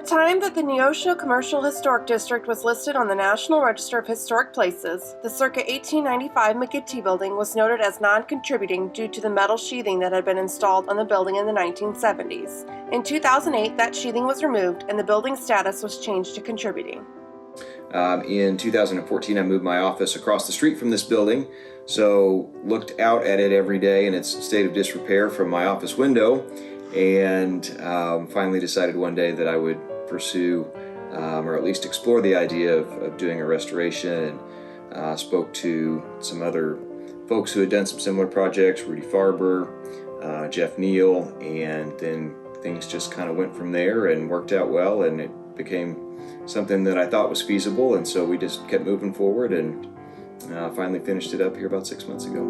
time that the Neosho Commercial Historic District was listed on the National Register of Historic Places, the circa 1895 McGinty Building was noted as non-contributing due to the metal sheathing that had been installed on the building in the 1970s. In 2008, that sheathing was removed and the building's status was changed to contributing. In 2014, I moved my office across the street from this building, so looked out at it every day in its state of disrepair from my office window, and finally decided one day that I would pursue or at least explore the idea of doing a restoration, and spoke to some other folks who had done some similar projects, Rudy Farber, Jeff Neal, and then things just kind of went from there and worked out well, and it became something that I thought was feasible, and so we just kept moving forward and finally finished it up here about 6 months ago.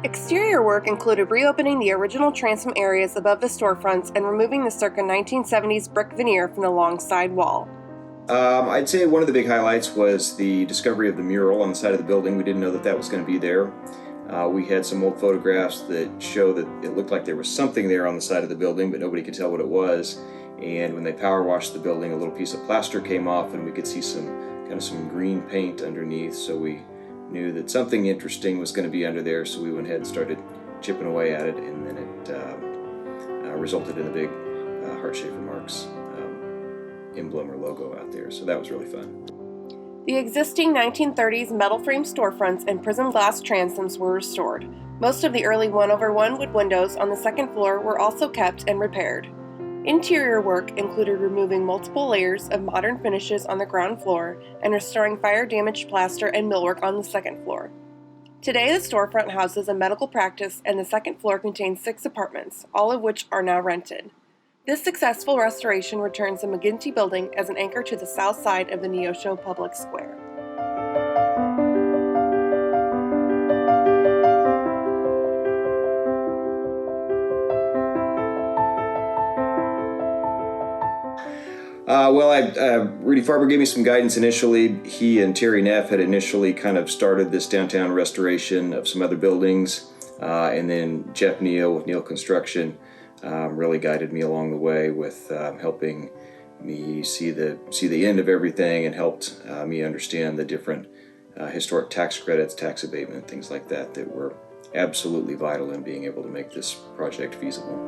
Exterior work included reopening the original transom areas above the storefronts and removing the circa 1970s brick veneer from the long side wall. I'd say one of the big highlights was the discovery of the mural on the side of the building. We didn't know that that was going to be there. We had some old photographs that show that it looked like there was something there on the side of the building, but nobody could tell what it was. And when they power washed the building, a little piece of plaster came off and we could see some green paint underneath, so we knew that something interesting was going to be under there, so we went ahead and started chipping away at it, and then it resulted in a big heart-shaped remarks emblem or logo out there, so that was really fun. The existing 1930s metal frame storefronts and prism glass transoms were restored. Most of the early 1/1 wood windows on the second floor were also kept and repaired. Interior work included removing multiple layers of modern finishes on the ground floor and restoring fire-damaged plaster and millwork on the second floor. Today, the storefront houses a medical practice and the second floor contains 6 apartments, all of which are now rented. This successful restoration returns the McGinty Building as an anchor to the south side of the Neosho Public Square. Rudy Farber gave me some guidance initially. He and Terry Neff had initially kind of started this downtown restoration of some other buildings, and then Jeff Neal with Neal Construction really guided me along the way with helping me see the end of everything, and helped me understand the different historic tax credits, tax abatement, things like that that were absolutely vital in being able to make this project feasible.